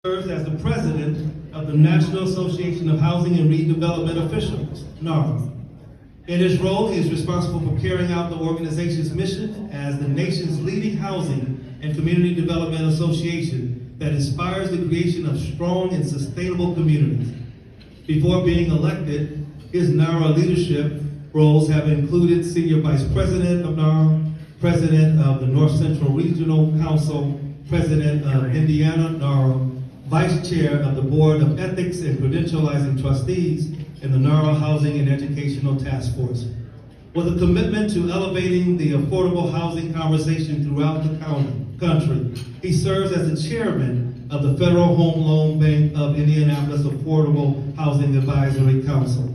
serves as the president of the National Association of Housing and Redevelopment Officials, NARA. In his role, he is responsible for carrying out the organization's mission as the nation's leading housing and community development association that inspires the creation of strong and sustainable communities. Before being elected, his NARA leadership roles have included Senior Vice President of NARA, President of the North Central Regional Council, President of Indiana NARA, Vice Chair of the Board of Ethics and Credentializing Trustees in the NARA Housing and Educational Task Force. With a commitment to elevating the affordable housing conversation throughout the country, he serves as the chairman of the Federal Home Loan Bank of Indianapolis Affordable Housing Advisory Council,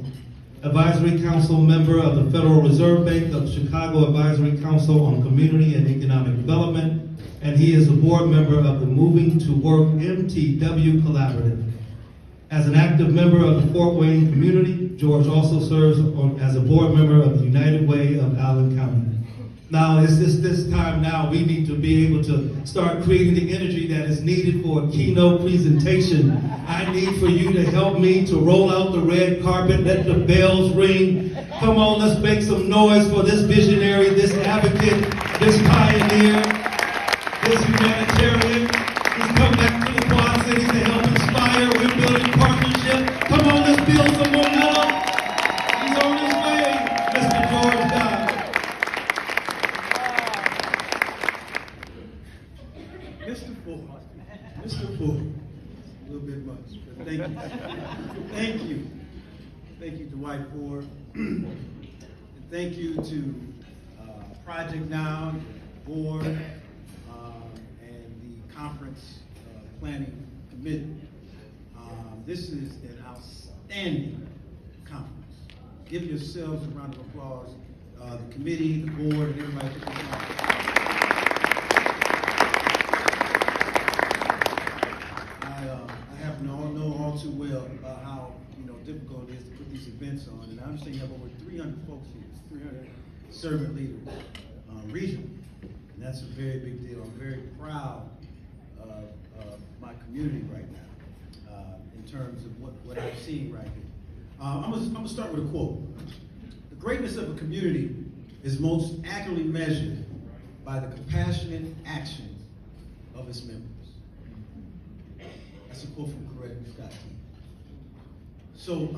Advisory Council member of the Federal Reserve Bank of Chicago Advisory Council on Community and Economic Development, and he is a board member of the Moving to Work MTW Collaborative. As an active member of the Fort Wayne community, George also serves as a board member of the United Way of Allen County. Now, it's this time now we need to be able to start creating the energy that is needed for a keynote presentation. I need for you to help me to roll out the red carpet, let the bells ring. Come on, let's make some noise for this visionary, this advocate, this pioneer, this humanitarian. He's come back to the Quad Cities to help inspire. We're building partnership. Come on, let's build some momentum. He's on his way, Mr. George Guy. Mr. Ford, a little bit much, but thank you. Thank you. Thank you, Dwight Ford. And thank you to Project Now, the board, and the conference planning committee. This is an outstanding conference. Give yourselves a round of applause. The committee, the board, and everybody took this on. I happen to know all too well about how difficult it is to put these events on, and I understand you have over 300 folks here, 300 servant leaders regionally, and that's a very big deal. I'm very proud of my community right now in terms of what I'm seeing right here. I'm gonna start with a quote. The greatness of a community is most accurately measured by the compassionate actions of its members. That's a quote from Coretta Scott King. So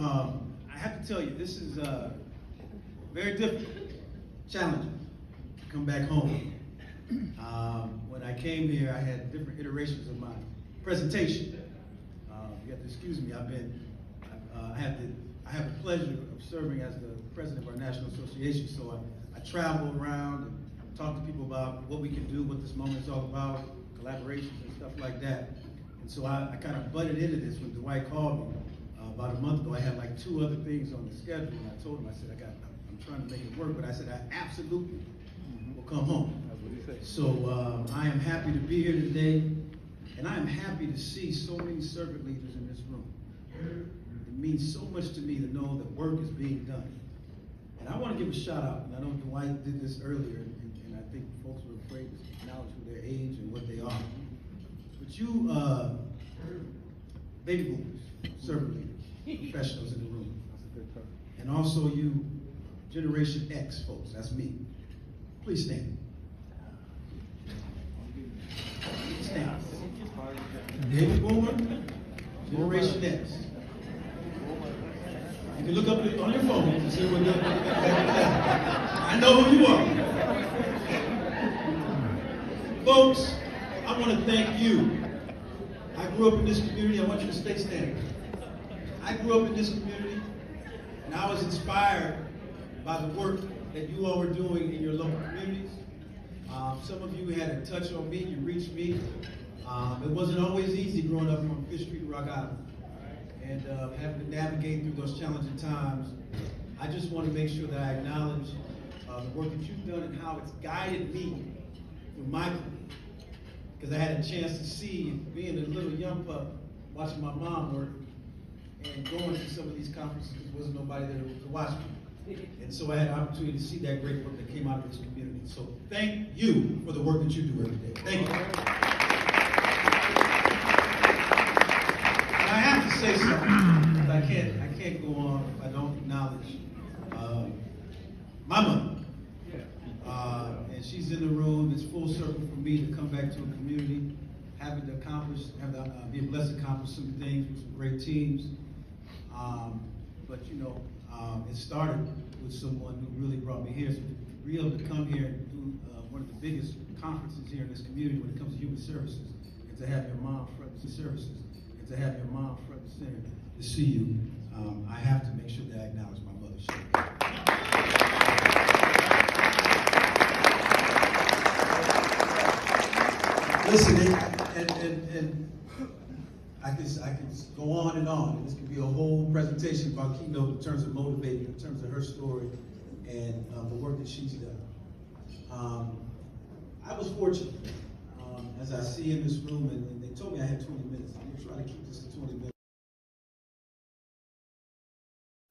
I have to tell you, this is very difficult, challenging to come back home. When I came here, I had different iterations of my presentation. You have to excuse me. I have the pleasure of serving as the president of our national association. So I travel around and talk to people about what we can do, what this moment is all about, collaborations and stuff like that. And so I kind of butted into this when Dwight called me about a month ago. I had like 2 other things on the schedule, and I told him, I said, I'm trying to make it work, but I said, I absolutely will come home. That's what he said. So I am happy to be here today, and I am happy to see so many servant leaders in this room. It means so much to me to know that work is being done. And I want to give a shout out, and I know Dwight did this earlier, and I think folks were afraid to acknowledge who their age and what they are. But you, baby boomers, servant leaders, professionals in the room, and also you, Generation X folks, that's me. Please stand. Stand. Baby boomer, Generation X. You can look up on your phone and see what I know who you are. Folks, I want to thank you. I grew up in this community. I want you to stay standing. I grew up in this community, and I was inspired by the work that you all were doing in your local communities. Some of you had a touch on me. You reached me. It wasn't always easy growing up on Fish Street, Rock Island, and having to navigate through those challenging times. I just want to make sure that I acknowledge the work that you've done and how it's guided me through my career. Because I had a chance to see, being a little young pup, watching my mom work and going to some of these conferences because there wasn't nobody there to watch me. And so I had an opportunity to see that great work that came out of this community. So thank you for the work that you do every day. Thank you. say something, because I can't go on if I don't acknowledge my mother. And she's in the room. It's full circle for me to come back to a community, having to accomplish, being blessed to accomplish some things with some great teams. But you know, it started with someone who really brought me here. So to be able to come here and do one of the biggest conferences here in this community when it comes to human services, and to have your mom front and services, and to have your mom front and center to see you, I have to make sure that I acknowledge my mother's show. Listen, and I can go on and on. This could be a whole presentation about Keynote in terms of motivating, in terms of her story and the work that she's done. I was fortunate, as I see in this room, and they told me I had 20 minutes. I'm gonna try to keep this to 20 minutes.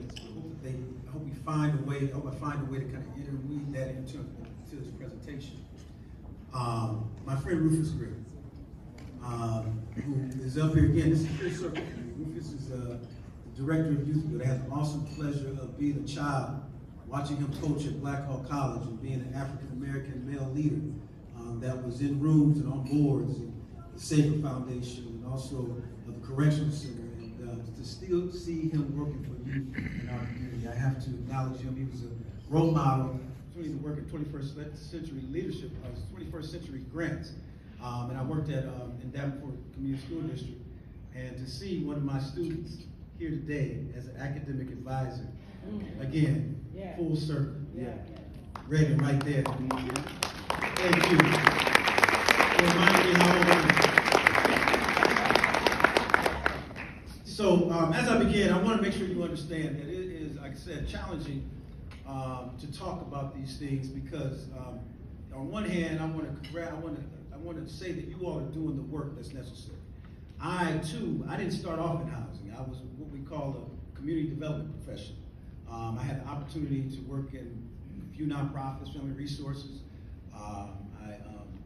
I hope we find a way. I hope I find a way to kind of interweave that into this presentation. My friend Rufus Gray, who is up here again. This is full circle. Rufus is the director of youth, but I had the awesome pleasure of being a child, watching him coach at Black Hawk College and being an African-American male leader that was in rooms and on boards, and the Safer Foundation, and also the Correctional Center. And to still see him working for youth in our community, I have to acknowledge him. He was a role model. To work at 21st century leadership, 21st century grants. And I worked at in Davenport Community School District. And to see one of my students here today as an academic advisor, again, full circle. Ready right there. Thank you. It reminds me how old I am. So as I begin, I want to make sure you understand that it is, like I said, challenging to talk about these things because on one hand, I want to say that you all are doing the work that's necessary. I didn't start off in housing. I was what we call a community development professional. I had the opportunity to work in a few nonprofits, family resources. I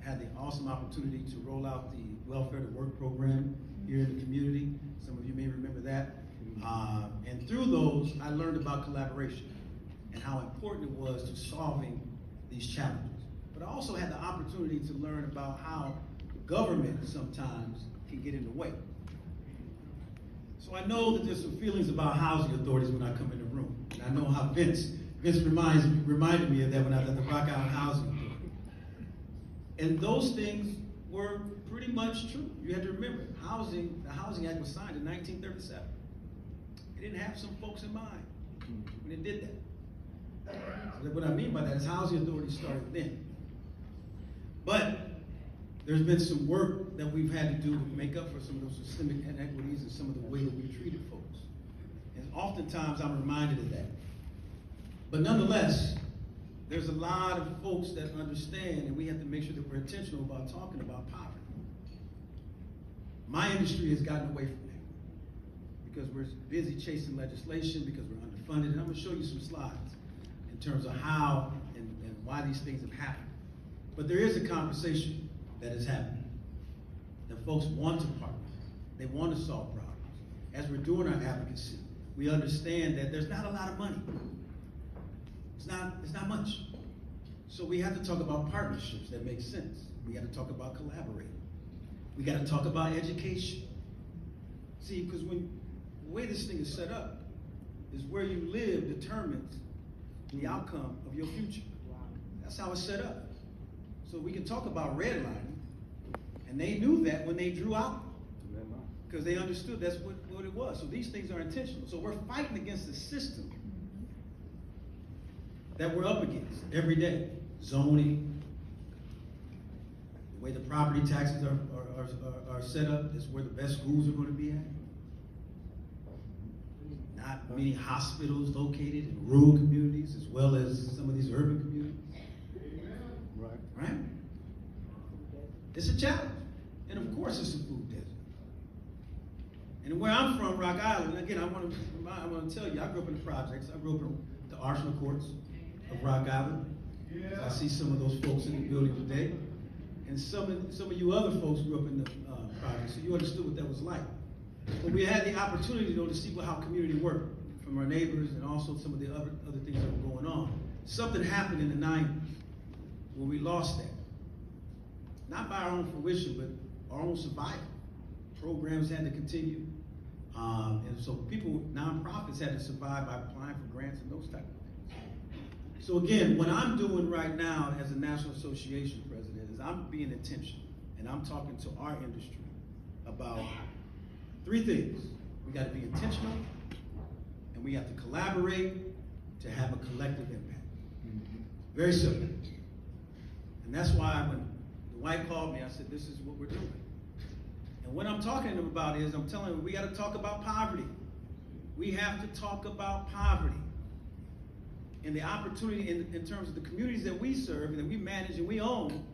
had the awesome opportunity to roll out the Welfare to Work program here in the community. Some of you may remember that. And through those, I learned about collaboration and how important it was to solving these challenges. But I also had the opportunity to learn about how government sometimes can get in the way. So I know that there's some feelings about housing authorities when I come in the room. And I know how Vince reminded me of that when I was at the Rock Island Housing Authority. And those things were pretty much true. You have to remember, the Housing Act was signed in 1937. It didn't have some folks in mind when it did that. So what I mean by that is housing authorities started then. But there's been some work that we've had to do to make up for some of those systemic inequities and some of the way that we treated folks. And oftentimes I'm reminded of that. But nonetheless, there's a lot of folks that understand, and we have to make sure that we're intentional about talking about poverty. My industry has gotten away from that because we're busy chasing legislation, because we're underfunded, and I'm going to show you some slides in terms of how and why these things have happened. But there is a conversation that is happening, that folks want to partner, they want to solve problems. As we're doing our advocacy, we understand that there's not a lot of money. It's not much. So we have to talk about partnerships that make sense. We got to talk about collaborating. We got to talk about education. See, because the way this thing is set up is where you live determines the outcome of your future. That's how it's set up. So we can talk about redlining, and they knew that when they drew out, because they understood that's what it was. So these things are intentional. So we're fighting against the system that we're up against every day. Zoning, the way the property taxes are set up is where the best schools are going to be at. Not many hospitals located in rural communities as well as some of these urban communities. Right? It's a challenge. And of course it's a food desert. And where I'm from, Rock Island, again, I want to tell you, I grew up in the projects. I grew up in the Arsenal Courts of Rock Island. I see some of those folks in the building today. And some of you other folks grew up in the projects, so you understood what that was like. But we had the opportunity, though, to see how community worked from our neighbors and also some of the other things that were going on. Something happened in the 90s where we lost that. Not by our own fruition, but our own survival. Programs had to continue. And so nonprofits had to survive by applying for grants and those type of things. So again, what I'm doing right now as a National Association president is I'm being intentional. And I'm talking to our industry about 3 things. We got to be intentional, and we have to collaborate to have a collective impact. Very simple. And that's why when the wife called me, I said, this is what we're doing. And what I'm talking to them about is, I'm telling them, we got to talk about poverty. We have to talk about poverty. And the opportunity in terms of the communities that we serve and that we manage and we own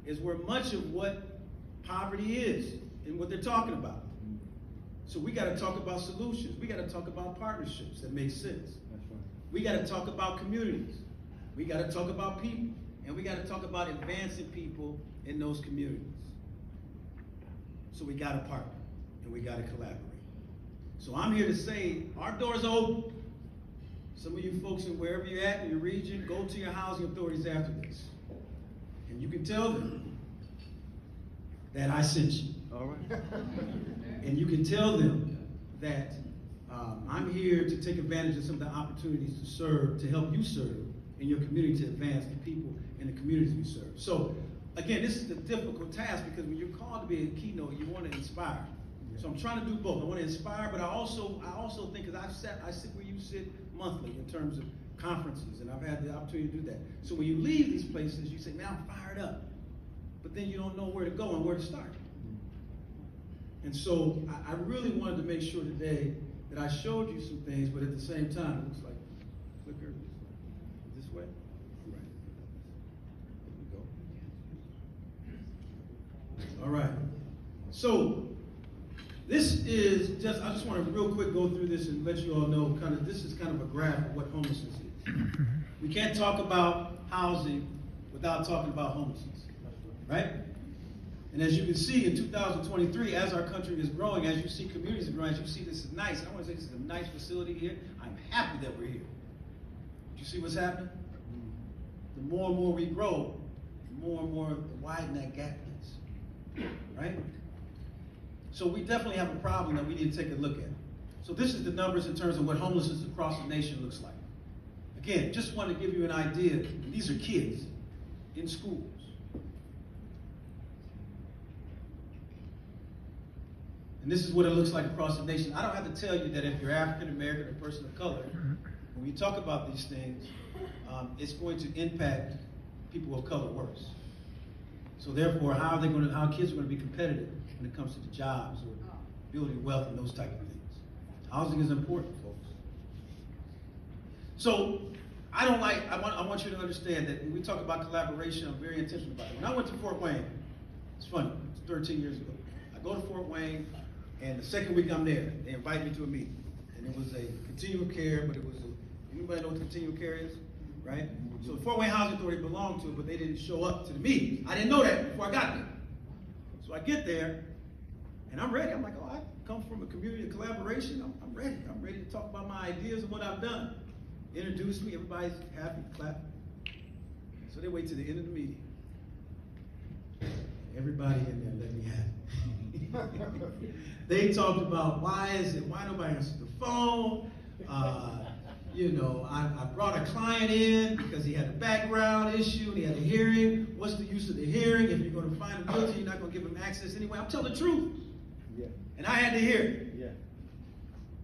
is where much of what poverty is and what they're talking about. So we got to talk about solutions. We got to talk about partnerships that make sense. That's right. We got to talk about communities. We got to talk about people. And we got to talk about advancing people in those communities. So we got to partner and we got to collaborate. So I'm here to say our doors are open. Some of you folks, in wherever you're at in your region, go to your housing authorities after this. And you can tell them that I sent you. All right. And you can tell them that I'm here to take advantage of some of the opportunities to serve, to help you serve in your community, to advance the people in the communities we serve. So again, this is a difficult task because when you're called to be a keynote, you want to inspire. So I'm trying to do both. I want to inspire, but I also think, because I sit where you sit monthly in terms of conferences, and I've had the opportunity to do that. So when you leave these places, you say, man, I'm fired up. But then you don't know where to go and where to start. And so I really wanted to make sure today that I showed you some things, but at the same time, it looks like clicker this way. Right. There we go. All right. So this is just, I just want to real quick go through this and let you all know this is kind of a graph of what homelessness is. We can't talk about housing without talking about homelessness, right? And as you can see in 2023, as our country is growing, as you see communities growing, as you see this is nice. I want to say this is a nice facility here. I'm happy that we're here. Do you see what's happening? The more and more we grow, the more and more the widen that gap is, right? So we definitely have a problem that we need to take a look at. So this is the numbers in terms of what homelessness across the nation looks like. Again, just want to give you an idea. These are kids in schools. And this is what it looks like across the nation. I don't have to tell you that if you're African American or a person of color, when we talk about these things, it's going to impact people of color worse. So therefore, how kids are going to be competitive when it comes to the jobs or building wealth and those type of things. Housing is important, folks. So I want you to understand that when we talk about collaboration, I'm very intentional about it. When I went to Fort Wayne, it's funny, it's 13 years ago. I go to Fort Wayne, and the second week I'm there, they invite me to a meeting. And it was a continuum care, but it was anybody know what continuum care is? Right? So the Fort Wayne Housing Authority belonged to it, but they didn't show up to the meeting. I didn't know that before I got there. So I get there, and I'm ready. I'm like, oh, I come from a community of collaboration. I'm ready. I'm ready to talk about my ideas and what I've done. Introduce me, everybody's happy, clap. So they wait to the end of the meeting. Everybody in there, let me have it. They talked about why nobody answers the phone. I brought a client in because he had a background issue and he had a hearing. What's the use of the hearing? If you're going to find him guilty, you're not going to give him access anyway. I'm telling the truth. Yeah. And I had to hear it. Yeah.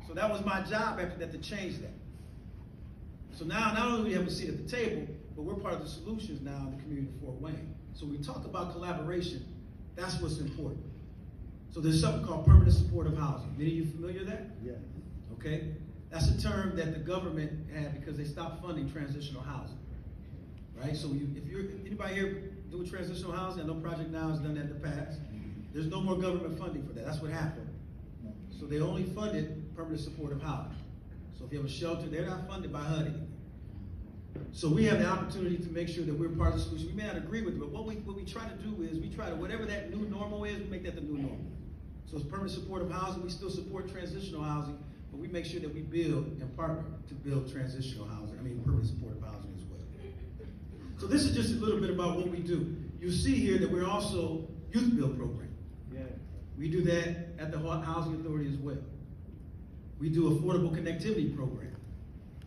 So that was my job after that to change that. So now, not only do we have a seat at the table, but we're part of the solutions now in the community of Fort Wayne. So when we talk about collaboration, that's what's important. So there's something called permanent supportive housing. Many of you familiar with that? Yeah. Okay. That's a term that the government had because they stopped funding transitional housing. Right? So if anybody here doing transitional housing, I know Project Now has done that in the past. There's no more government funding for that. That's what happened. So they only funded permanent supportive housing. So if you have a shelter, they're not funded by HUD anymore. So we have the opportunity to make sure that we're part of the solution. We may not agree with it, but what we try to do is we try to, whatever that new normal is, we make that the new normal. So it's permanent supportive housing. We still support transitional housing, but we make sure that we build and partner to build transitional housing, permanent supportive housing as well. So this is just a little bit about what we do. You see here that we're also youth build program. Yeah. We do that at the Housing Authority as well. We do affordable connectivity program,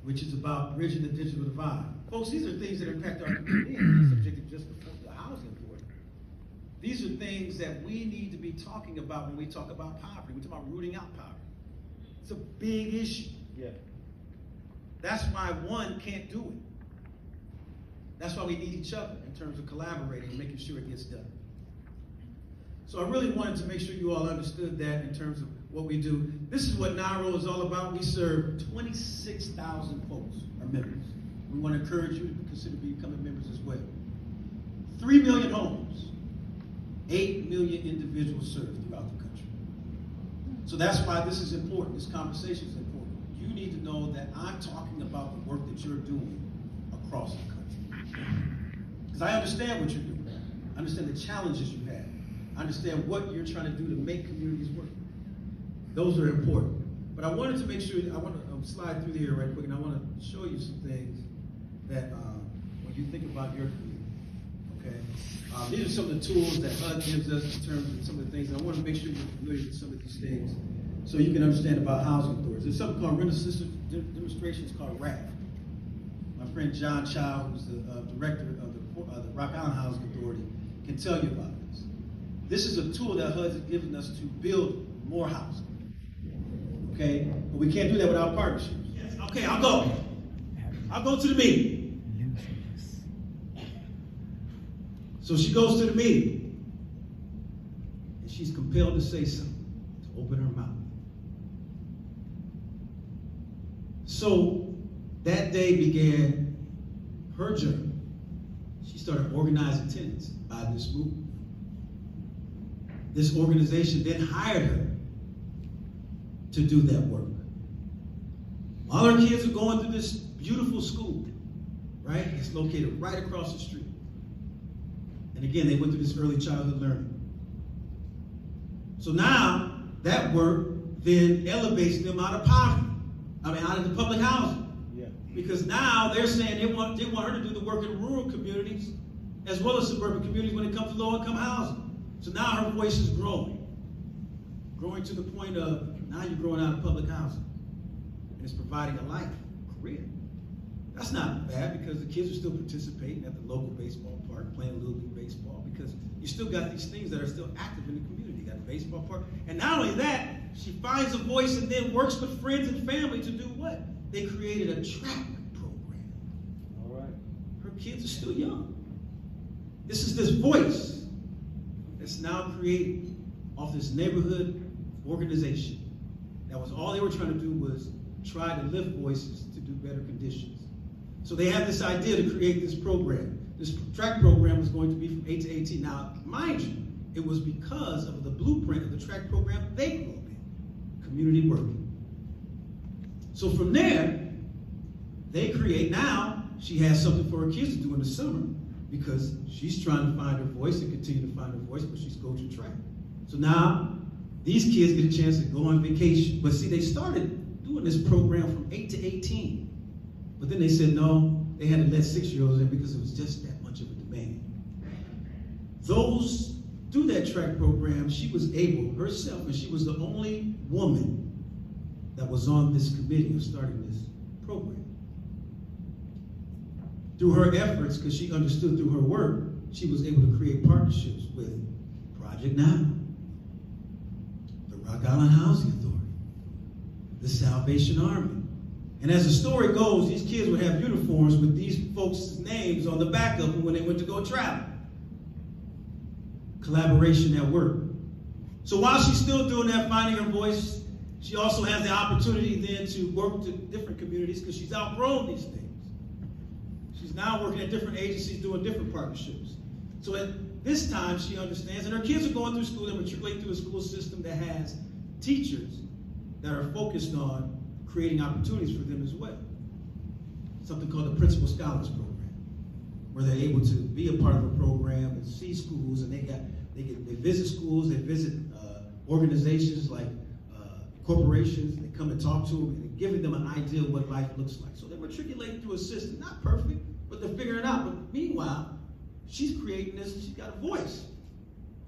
which is about bridging the digital divide. Folks, these are things that impact our community and not subject to just the Housing Authority. These are things that we need to be talking about when we talk about poverty. We talk about rooting out poverty. It's a big issue. Yeah. That's why one can't do it. That's why we need each other in terms of collaborating and making sure it gets done. So I really wanted to make sure you all understood that in terms of what we do. This is what NARO is all about. We serve 26,000 folks, our members. We want to encourage you to consider becoming members as well. 3 million homes, 8 million individuals served throughout the country. So that's why this is important. This conversation is important. You need to know that I'm talking about the work that you're doing across the country. Because I understand what you're doing. I understand the challenges you have. I understand what you're trying to do to make communities work. Those are important. But I wanted to make sure, I want to slide through here right quick, and I want to show you some things that when you think about your community, okay? These are some of the tools that HUD gives us in terms of some of the things. And I want to make sure you're familiar with some of these things so you can understand about housing authorities. There's something called rental system demonstrations called RAP. My friend John Chow, who's the director of the Rock Island Housing Authority, can tell you about this. This is a tool that HUD has given us to build more housing. Okay? But we can't do that without partnerships. Yes. Okay, I'll go. I'll go to the meeting. So she goes to the meeting. And she's compelled to say something, to open her mouth. So that day began her journey. She started organizing tenants by this movement. This organization then hired her to do that work. All her kids are going through this beautiful school, right? It's located right across the street. And again, they went through this early childhood learning. So now, that work then elevates them out of poverty. Out of the public housing. Yeah. Because now they're saying they want her to do the work in rural communities as well as suburban communities when it comes to low-income housing. So now her voice is growing to the point of now you're growing out of public housing. And it's providing a life, a career. That's not bad because the kids are still participating at the local baseball park, playing Little League baseball, because you still got these things that are still active in the community. You got a baseball park. And not only that, she finds a voice and then works with friends and family to do what? They created a track program. All right. Her kids are still young. This is this voice that's now created off this neighborhood organization. That was all they were trying to do was try to lift voices to do better conditions. So they have this idea to create this program. This track program was going to be from 8 to 18. Now, mind you, it was because of the blueprint of the track program they grew up in, community working. So from there, they create, now she has something for her kids to do in the summer because she's trying to find her voice and continue to find her voice, but she's coaching track. So now, these kids get a chance to go on vacation. But see, they started doing this program from 8 to 18. But then they said, no, they had to let 6-year-olds in because it was just that much of a demand. Those, through that track program, she was able herself, and she was the only woman that was on this committee of starting this program. Through her efforts, because she understood through her work, she was able to create partnerships with Project Now, the Rock Island Housing Authority, the Salvation Army. And as the story goes, these kids would have uniforms with these folks' names on the back of them when they went to go travel. Collaboration at work. So while she's still doing that, finding her voice, she also has the opportunity then to work to different communities because she's outgrown these things. She's now working at different agencies doing different partnerships. So at this time, she understands, and her kids are going through school and matriculating through a school system that has teachers that are focused on creating opportunities for them as well. Something called the Principal Scholars Program, where they're able to be a part of a program and see schools, and they visit schools, they visit organizations like corporations. They come and talk to them and giving them an idea of what life looks like. So they're matriculating through a system, not perfect, but they're figuring it out. But meanwhile, she's creating this and she's got a voice.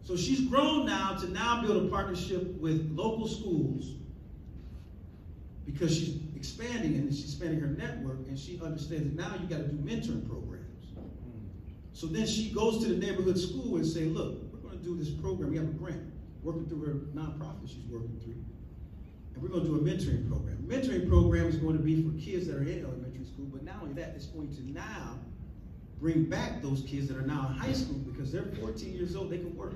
So she's grown now to build a partnership with local schools because she's expanding and she's expanding her network, and she understands that now you got to do mentoring programs. So then she goes to the neighborhood school and say, look, we're going to do this program. We have a grant working through her nonprofit she's working through. And we're going to do a mentoring program. Mentoring program is going to be for kids that are in elementary school, but not only that, it's going to now bring back those kids that are now in high school because they're 14 years old, they can work.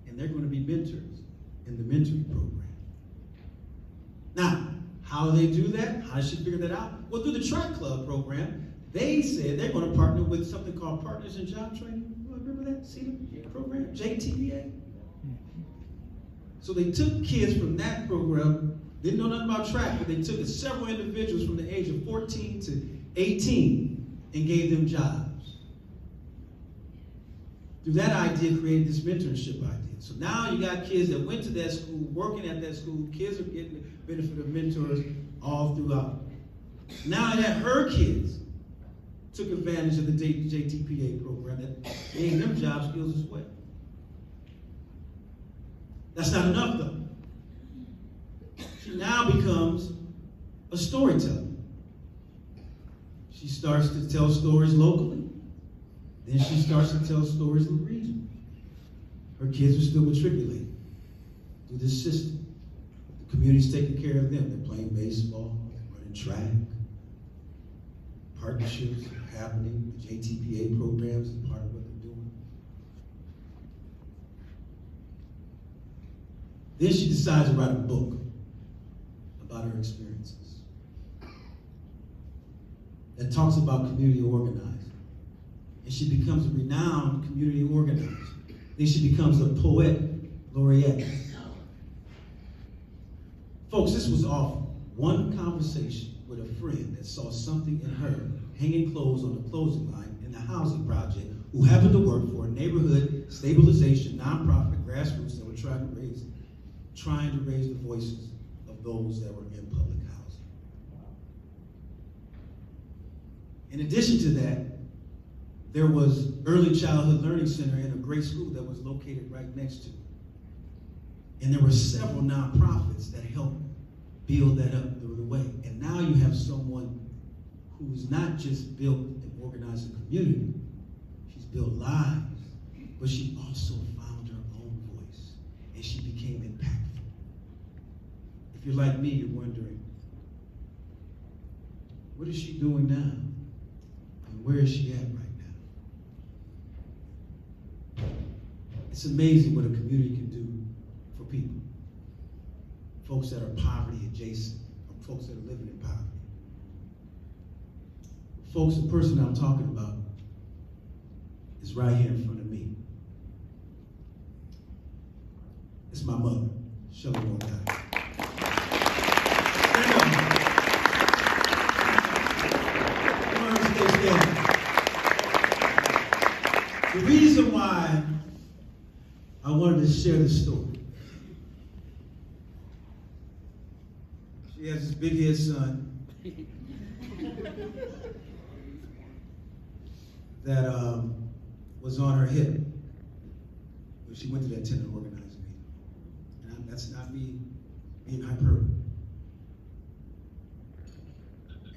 And they're going to be mentors in the mentoring program. Now, how do they do that? How does she figure that out? Well, through the Track Club program, they said they're going to partner with something called Partners in Job Training. You remember that? See the program? JTBA? So they took kids from that program, didn't know nothing about track, but they took several individuals from the age of 14 to 18 and gave them jobs. Through that idea, created this mentorship idea. So now you got kids that went to that school, working at that school, kids are getting the benefit of mentors all throughout. Now that her kids took advantage of the JTPA program that gave them job skills as well. That's not enough though. She now becomes a storyteller. She starts to tell stories locally. Then she starts to tell stories in the region. Her kids are still matriculated through this system. The community's taking care of them. They're playing baseball, running track. Partnerships are happening. The JTPA programs are part of what they're doing. Then she decides to write a book about her experiences that talks about community organizing. And she becomes a renowned community organizer. Then she becomes a poet laureate. Folks, this was off one conversation with a friend that saw something in her hanging clothes on the clothing line in the housing project, who happened to work for a neighborhood stabilization nonprofit grassroots that were trying to raise the voices of those that were in public housing. In addition to that, there was Early Childhood Learning Center in a great school that was located right next to it. And there were several nonprofits that helped build that up the way. And now you have someone who's not just built and organized a community, she's built lives, but she also found her own voice, and she became impactful. If you're like me, you're wondering, what is she doing now? And where is she at right now? It's amazing what a community can do for people. Folks that are poverty adjacent, or folks that are living in poverty. Folks, the person I'm talking about is right here in front of me. It's my mother, Shelly Morgan. The reason why I wanted to share this story. She has this big-head son that was on her hip when she went to that tenant organizing meeting. And that's not me being hyperbole.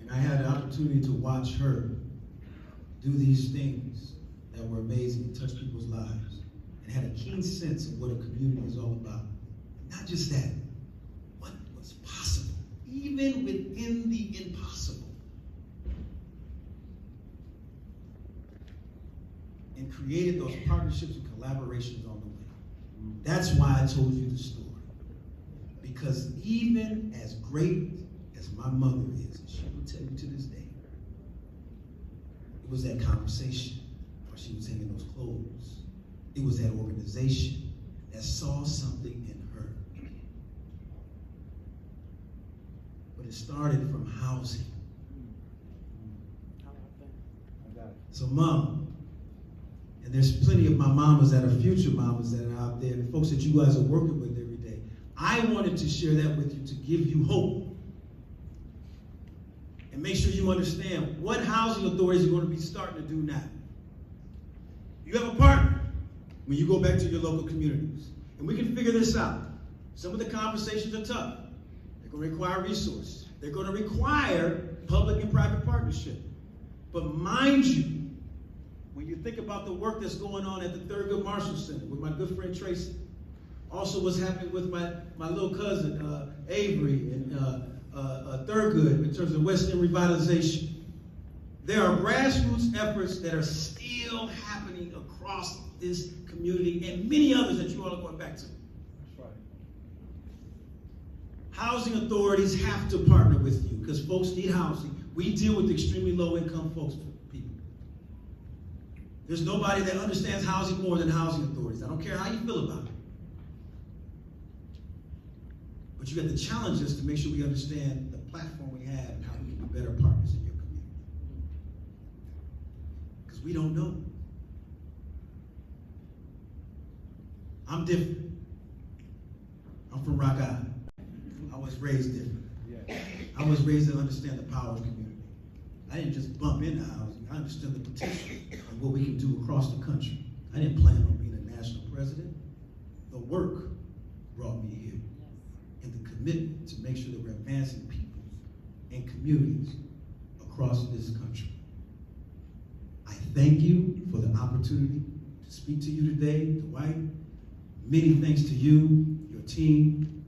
And I had the opportunity to watch her do these things that were amazing and touch people's lives, and had a keen sense of what a community is all about. Not just that, what was possible, even within the impossible. And created those partnerships and collaborations on the way. That's why I told you the story. Because even as great as my mother is, and she will tell you to this day, it was that conversation where she was hanging those clothes. It was that organization that saw something in her. But it started from housing. So Mom, and there's plenty of my mamas that are future mamas that are out there, and folks that you guys are working with, they're I wanted to share that with you to give you hope. And make sure you understand what housing authorities are going to be starting to do now. You have a partner when you go back to your local communities. And we can figure this out. Some of the conversations are tough. They're going to require resources. They're going to require public and private partnership. But mind you, when you think about the work that's going on at the Thurgood Marshall Center with my good friend Tracy, also what's happening with my little cousin Avery and Thurgood in terms of West End revitalization. There are grassroots efforts that are still happening across this community and many others that you all are going back to. That's right. Housing authorities have to partner with you because folks need housing. We deal with extremely low-income folks, people. There's nobody that understands housing more than housing authorities. I don't care how you feel about it. But you got to challenge us to make sure we understand the platform we have and how we can be better partners in your community. Because we don't know. I'm different. I'm from Rock Island. I was raised different. Yeah. I was raised to understand the power of community. I didn't just bump into housing. I understood the potential of what we can do across the country. I didn't plan on being a national president. The work brought me here. And the commitment to make sure that we're advancing people and communities across this country. I thank you for the opportunity to speak to you today, Dwight. Many thanks to you, your team,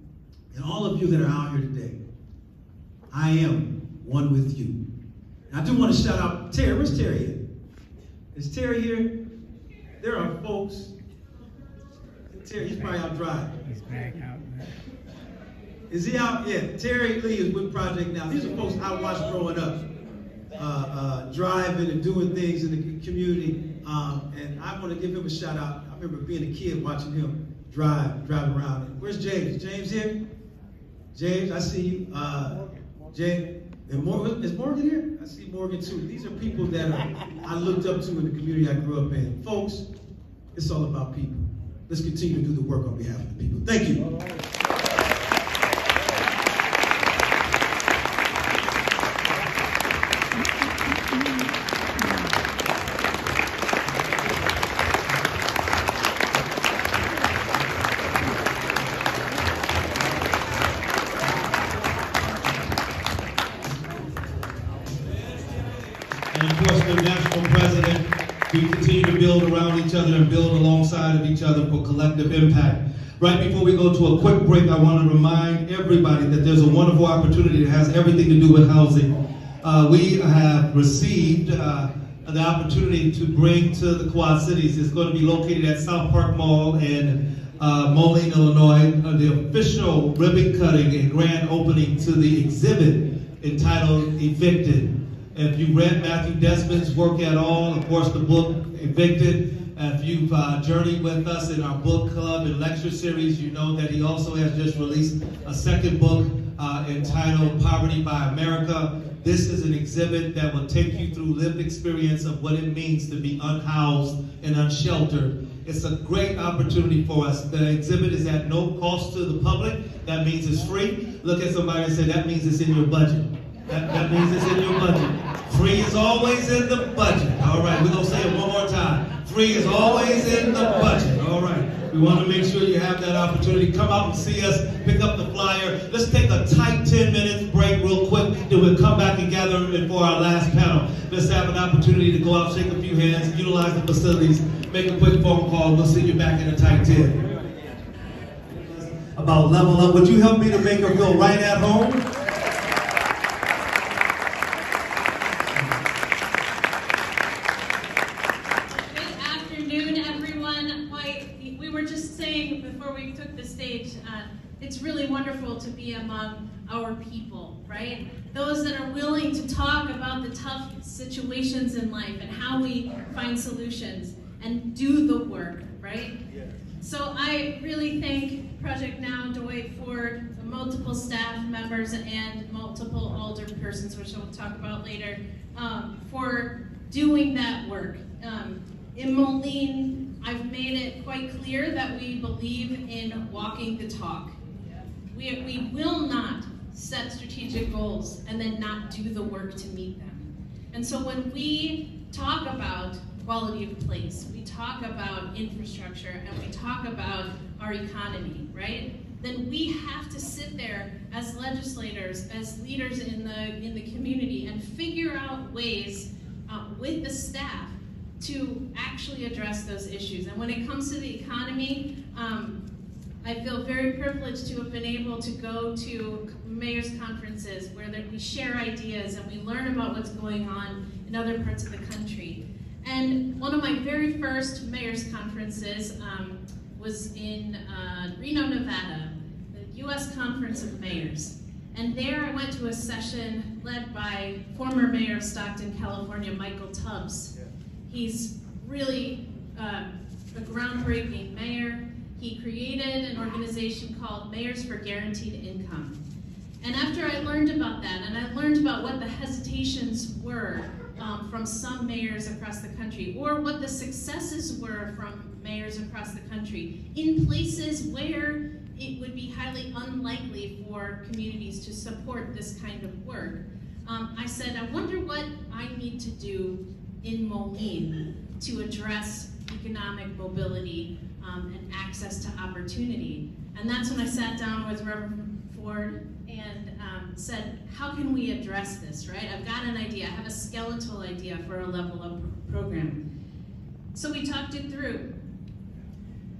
and all of you that are out here today. I am one with you. And I do want to shout out Terry. Where's Terry at? Is Terry here? There are folks. Terry, he's probably out driving. He's back out. Is he out? Yeah, Terry Lee is with Project Now. These are folks I watched growing up, driving and doing things in the community. And I want to give him a shout out. I remember being a kid watching him drive around. Where's James? James here? James, I see you. James, and Morgan, is Morgan here? I see Morgan too. These are people that I looked up to in the community I grew up in. Folks, it's all about people. Let's continue to do the work on behalf of the people. Thank you. And of course, the national president, we continue to build around each other and build alongside of each other for collective impact. Right before we go to a quick break, I want to remind everybody that there's a wonderful opportunity that has everything to do with housing. We have received the opportunity to bring to the Quad Cities. It's going to be located at South Park Mall in Moline, Illinois, the official ribbon cutting and grand opening to the exhibit entitled Evicted. If you read Matthew Desmond's work at all, of course the book Evicted, if you've journeyed with us in our book club and lecture series, you know that he also has just released a second book entitled Poverty by America. This is an exhibit that will take you through lived experience of what it means to be unhoused and unsheltered. It's a great opportunity for us. The exhibit is at no cost to the public. That means it's free. Look at somebody and say, that means it's in your budget. That means it's in your budget. Free is always in the budget. All right, we're going to say it one more time. Free is always in the budget. All right. We want to make sure you have that opportunity. Come out and see us. Pick up the flyer. Let's take a tight 10 minutes break real quick. Then we'll come back and gather for our last panel. Let's have an opportunity to go out, shake a few hands, utilize the facilities, make a quick phone call. We'll see you back in a tight 10. About level up. Would you help me to make her feel right at home? It's really wonderful to be among our people, right? Those that are willing to talk about the tough situations in life and how we find solutions and do the work, right? Yeah. So I really thank Project Now, Dwight Ford, the multiple staff members and multiple older persons, which we'll talk about later, for doing that work. In Moline, I've made it quite clear that we believe in walking the talk. We will not set strategic goals and then not do the work to meet them. And so when we talk about quality of place, we talk about infrastructure, and we talk about our economy, right? Then we have to sit there as legislators, as leaders in the community, and figure out ways with the staff to actually address those issues. And when it comes to the economy, I feel very privileged to have been able to go to mayor's conferences where we share ideas and we learn about what's going on in other parts of the country. And one of my very first mayor's conferences was in Reno, Nevada, the U.S. Conference of Mayors. And there I went to a session led by former mayor of Stockton, California, Michael Tubbs. He's really a groundbreaking mayor. He created an organization called Mayors for Guaranteed Income. And after I learned about that, and I learned about what the hesitations were from some mayors across the country, or what the successes were from mayors across the country, in places where it would be highly unlikely for communities to support this kind of work, I said, I wonder what I need to do in Moline to address economic mobility and access to opportunity. And that's when I sat down with Reverend Ford and said, how can we address this, right? I've got an idea, I have a skeletal idea for a level up program. So we talked it through.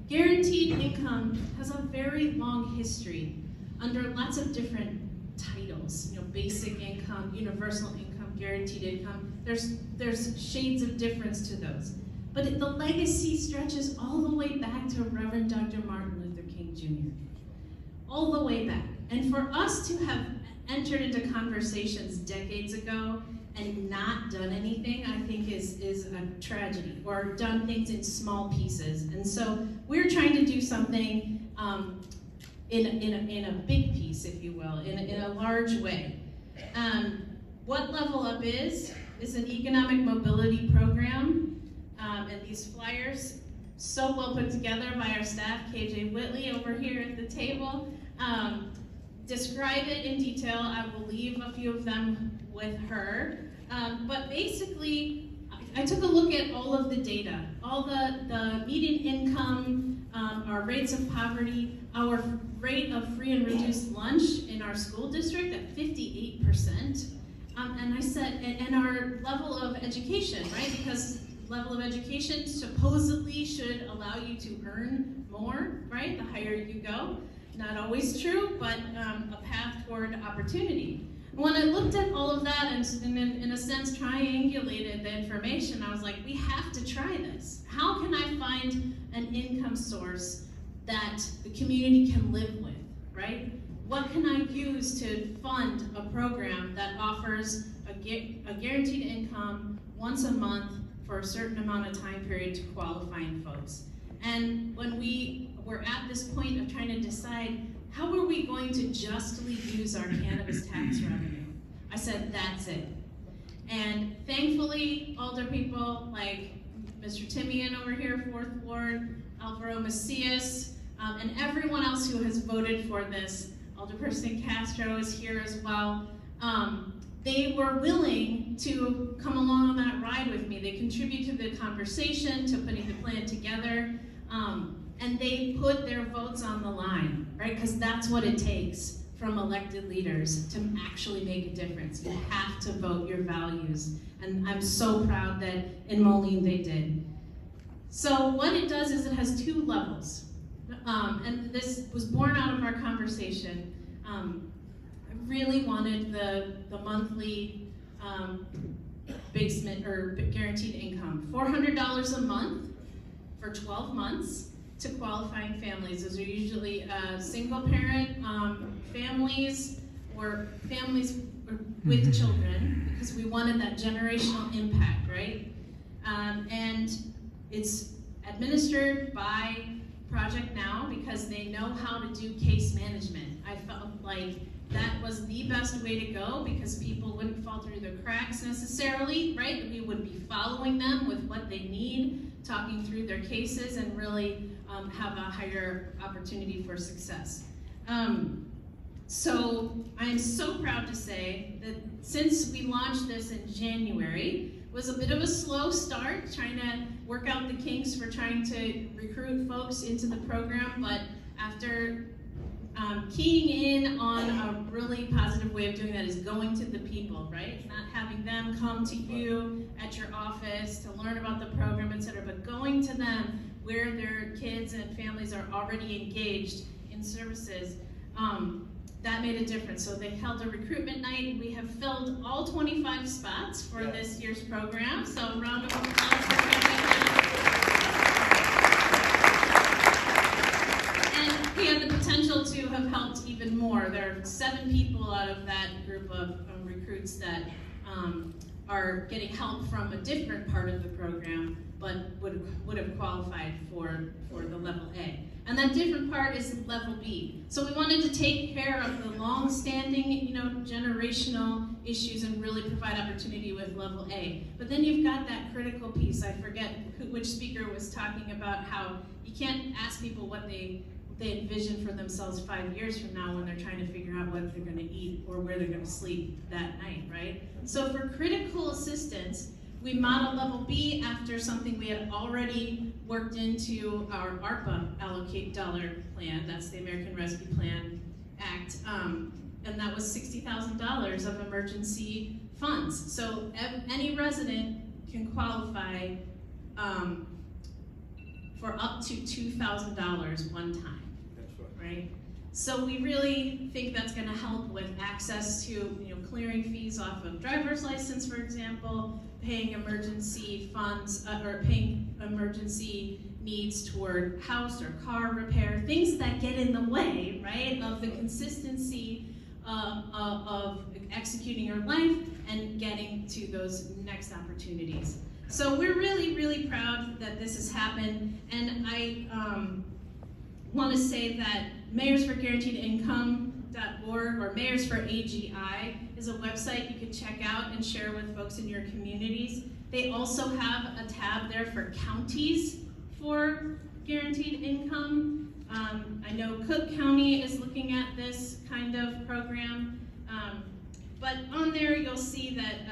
Guaranteed income has a very long history under lots of different titles, basic income, universal income, guaranteed income. There's shades of difference to those. But the legacy stretches all the way back to Reverend Dr. Martin Luther King Jr. All the way back. And for us to have entered into conversations decades ago and not done anything, I think is a tragedy, or done things in small pieces. And so we're trying to do something in a big piece, if you will, in a large way. What Level Up is an economic mobility program. And these flyers, so well put together by our staff, KJ Whitley over here at the table, describe it in detail. I will leave a few of them with her. But basically, I took a look at all of the data, all the median income, our rates of poverty, our rate of free and reduced lunch in our school district at 58%. And I said, and our level of education, right? Because level of education supposedly should allow you to earn more, right? The higher you go. Not always true, but a path toward opportunity. When I looked at all of that and in a sense triangulated the information, I was like, we have to try this. How can I find an income source that the community can live with, right? What can I use to fund a program that offers a guaranteed income once a month for a certain amount of time period to qualifying folks? And when we were at this point of trying to decide how are we going to justly use our cannabis tax revenue, I said, that's it. And thankfully, older people like Mr. Timian over here, 4th Ward, Alvaro Macias, and everyone else who has voted for this, Alderperson Castro is here as well, they were willing to come along on that ride with me. They contribute to the conversation, to putting the plan together, and they put their votes on the line, right? Because that's what it takes from elected leaders to actually make a difference. You have to vote your values, and I'm so proud that in Moline they did. So what it does is it has 2 levels, and this was born out of our conversation. I really wanted the monthly basement or guaranteed income, $400 a month for 12 months to qualifying families. Those are usually single parent families or families with children, because we wanted that generational impact, right? And it's administered by Project Now because they know how to do case management. I felt like that was the best way to go because people wouldn't fall through the cracks necessarily, right? We would be following them with what they need, talking through their cases, and really have a higher opportunity for success. So I'm so proud to say that since we launched this in January, it was a bit of a slow start, trying to work out the kinks for trying to recruit folks into the program, but after keying in on a really positive way of doing that is going to the people, right? Not having them come to you at your office to learn about the program, etc., but going to them where their kids and families are already engaged in services. That made a difference. So they held a recruitment night. We have filled all 25 spots for this year's program. So round of applause for that. And we have the potential to have helped even more. There are 7 people out of that group of recruits that are getting help from a different part of the program, but would have qualified for the level A. And that different part is level B. So we wanted to take care of the long-standing, generational issues and really provide opportunity with level A. But then you've got that critical piece. I forget which speaker was talking about how you can't ask people what they envision for themselves 5 years from now when they're trying to figure out what they're going to eat or where they're going to sleep that night, right? So for critical assistance, we modeled level B after something we had already worked into our ARPA allocate dollar plan. That's the American Rescue Plan Act. And that was $60,000 of emergency funds. So any resident can qualify for up to $2,000 one time. That's right? So we really think that's going to help with access to, clearing fees off of driver's license, for example, paying emergency funds or paying emergency needs toward house or car repair, things that get in the way, right, of the consistency of executing your life and getting to those next opportunities. So we're really, really proud that this has happened, and I want to say that mayorsforguaranteedincome.org or Mayors for AGI is a website you can check out and share with folks in your communities. They also have a tab there for counties for guaranteed income. I know Cook County is looking at this kind of program, but on there you'll see that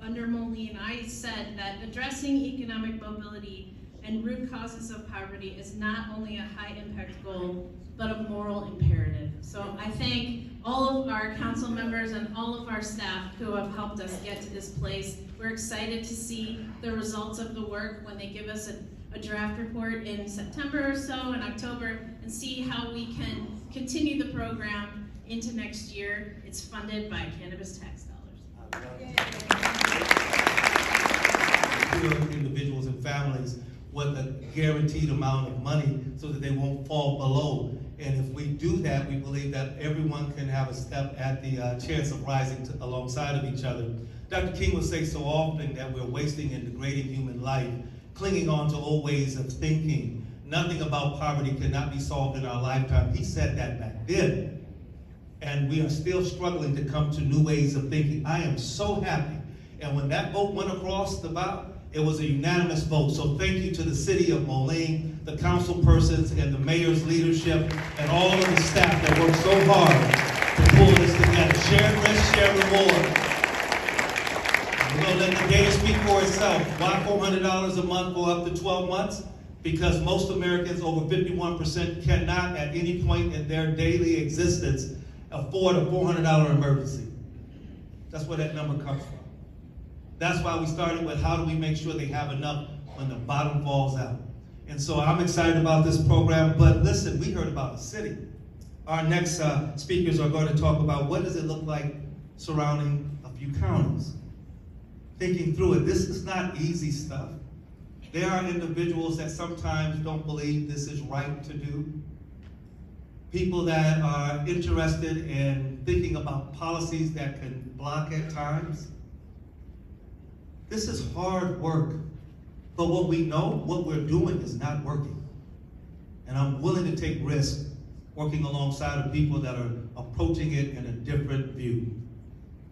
under Moline, I said that addressing economic mobility and root causes of poverty is not only a high impact goal, but a moral imperative. So I thank all of our council members and all of our staff who have helped us get to this place. We're excited to see the results of the work when they give us a draft report in September or so, in October, and see how we can continue the program into next year. It's funded by cannabis tax dollars. Individuals and families with a guaranteed amount of money so that they won't fall below. And if we do that, we believe that everyone can have a step at the chance of rising alongside of each other. Dr. King would say so often that we're wasting and degrading human life, clinging on to old ways of thinking. Nothing about poverty cannot be solved in our lifetime. He said that back then. And we are still struggling to come to new ways of thinking. I am so happy. And when that vote went across the ballot, it was a unanimous vote. So thank you to the city of Moline, the council persons, and the mayor's leadership, and all of the staff that worked so hard to pull this together. Share risk, share reward. We're going to let the data speak for itself. Why $400 a month for up to 12 months? Because most Americans, over 51%, cannot at any point in their daily existence afford a $400 emergency. That's where that number comes from. That's why we started with how do we make sure they have enough when the bottom falls out. And so I'm excited about this program, but listen, we heard about a city. Our next speakers are going to talk about what does it look like surrounding a few counties. Thinking through it, this is not easy stuff. There are individuals that sometimes don't believe this is right to do. People that are interested in thinking about policies that can block at times. This is hard work, but what we know, what we're doing is not working. And I'm willing to take risks working alongside of people that are approaching it in a different view.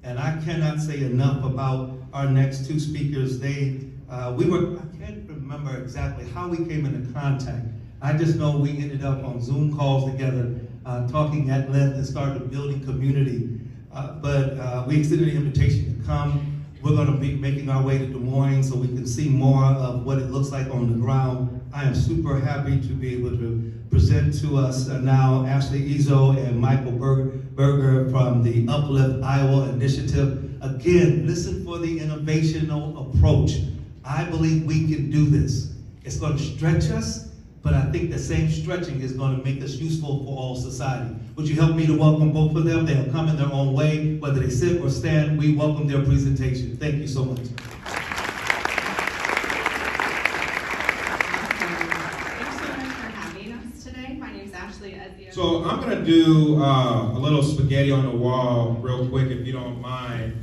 And I cannot say enough about our next two speakers. I can't remember exactly how we came into contact. I just know we ended up on Zoom calls together talking at length and started building community. But we extended an invitation to come. We're going to be making our way to Des Moines so we can see more of what it looks like on the ground. I am super happy to be able to present to us now Ashley Izzo and Michael Berger from the Uplift Iowa Initiative. Again, listen for the innovational approach. I believe we can do this. It's going to stretch us, but I think the same stretching is going to make us useful for all society. Would you help me to welcome both of them? They'll come in their own way, whether they sit or stand. We welcome their presentation. Thank you so much. Thanks so much for having us today. My name is Ashley Ezio. So I'm going to do a little spaghetti on the wall real quick, if you don't mind.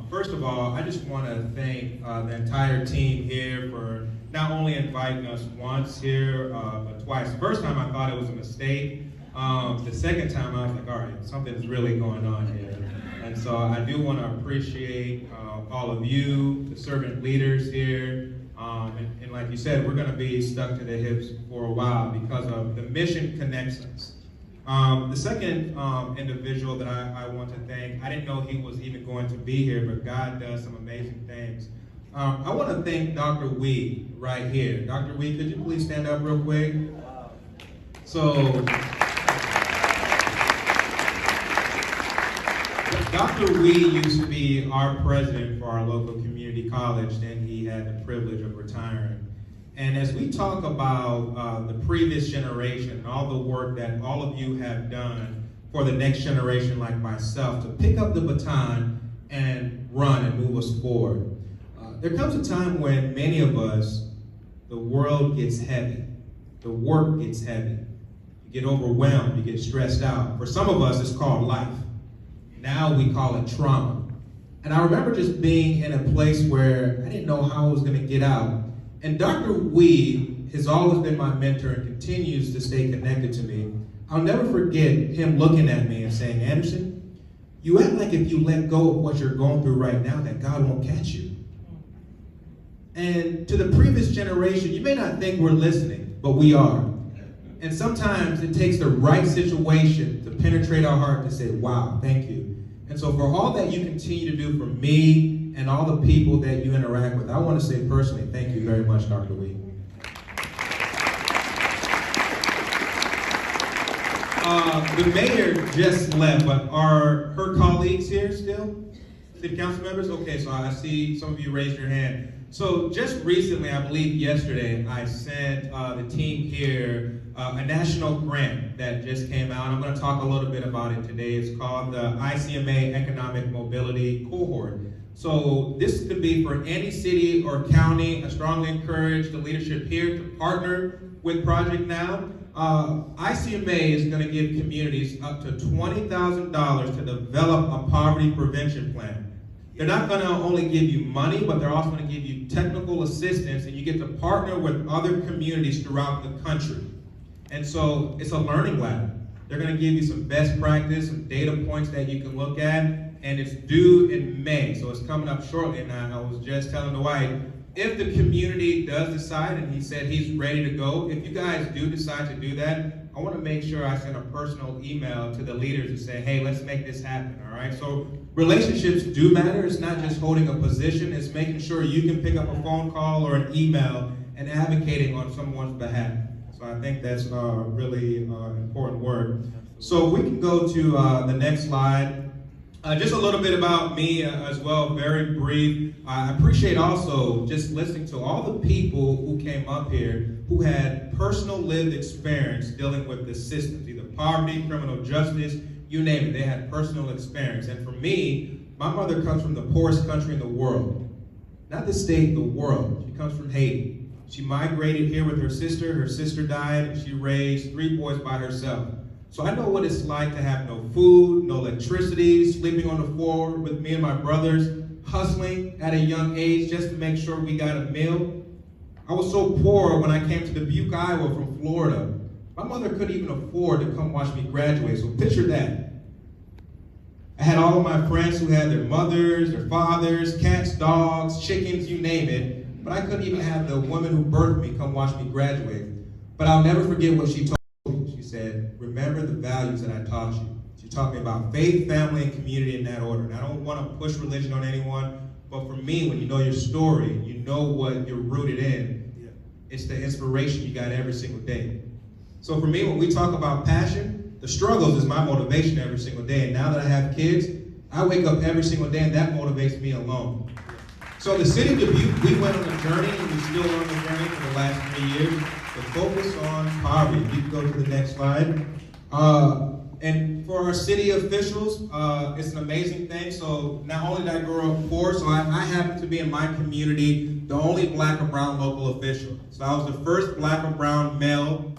First of all, I just want to thank the entire team here for not only inviting us once here, but twice. The first time I thought it was a mistake. The second time I was like, all right, something's really going on here. And so I do want to appreciate all of you, the servant leaders here. And like you said, we're going to be stuck to the hips for a while because of the mission connects us. The second individual that I want to thank, I didn't know he was even going to be here, but God does some amazing things. I want to thank Dr. Wee right here. Dr. Wee, could you please stand up real quick? So, Dr. Wee used to be our president for our local community college, then he had the privilege of retiring. And as we talk about the previous generation and all the work that all of you have done for the next generation like myself to pick up the baton and run and move us forward, there comes a time when many of us, the world gets heavy, the work gets heavy, you get overwhelmed, you get stressed out. For some of us, it's called life. Now we call it trauma. And I remember just being in a place where I didn't know how I was going to get out. And Dr. Wee has always been my mentor and continues to stay connected to me. I'll never forget him looking at me and saying, Anderson, you act like if you let go of what you're going through right now that God won't catch you. And to the previous generation, you may not think we're listening, but we are. And sometimes it takes the right situation to penetrate our heart to say, wow, thank you. And so for all that you continue to do for me and all the people that you interact with, I want to say personally, thank you very much, Dr. Wee. The mayor just left, but are her colleagues here still? City council members? Okay, so I see some of you raised your hand. So just recently, I believe yesterday, I sent the team here a national grant that just came out. I'm going to talk a little bit about it today. It's called the ICMA Economic Mobility Cohort. So this could be for any city or county. I strongly encourage the leadership here to partner with Project Now. ICMA is going to give communities up to $20,000 to develop a poverty prevention plan. They're not going to only give you money, but they're also going to give you technical assistance, and you get to partner with other communities throughout the country. And so it's a learning lab. They're going to give you some best practice, some data points that you can look at, and it's due in May, so it's coming up shortly. And I was just telling Dwight, if the community does decide, and he said he's ready to go, if you guys do decide to do that, I want to make sure I send a personal email to the leaders and say, hey, let's make this happen, all right? So relationships do matter. It's not just holding a position. It's making sure you can pick up a phone call or an email and advocating on someone's behalf. So I think that's really important work. So we can go to the next slide. Just a little bit about me as well, very brief. I appreciate also just listening to all the people who came up here who had personal lived experience dealing with the systems, either poverty, criminal justice, you name it. They had personal experience. And for me, my mother comes from the poorest country in the world. Not the state, the world. She comes from Haiti. She migrated here with her sister. Her sister died, and she raised 3 boys by herself. So I know what it's like to have no food, no electricity, sleeping on the floor with me and my brothers, hustling at a young age just to make sure we got a meal. I was so poor when I came to Dubuque, Iowa from Florida. My mother couldn't even afford to come watch me graduate, so picture that. I had all of my friends who had their mothers, their fathers, cats, dogs, chickens, you name it, but I couldn't even have the woman who birthed me come watch me graduate. But I'll never forget what she told me. She said, said, remember the values that I taught you. She taught me about faith, family, and community in that order. And I don't want to push religion on anyone, but for me, when you know your story, you know what you're rooted in. Yeah. It's the inspiration you got every single day. So for me, when we talk about passion, the struggles is my motivation every single day. And now that I have kids, I wake up every single day and that motivates me alone. So the city of Dubuque, we went on a journey and we still on the journey for the last 3 years to focus on poverty. You can go to the next slide. And for our city officials, it's an amazing thing. So not only did I grow up poor, so I happen to be in my community the only black or brown local official. So I was the first black or brown male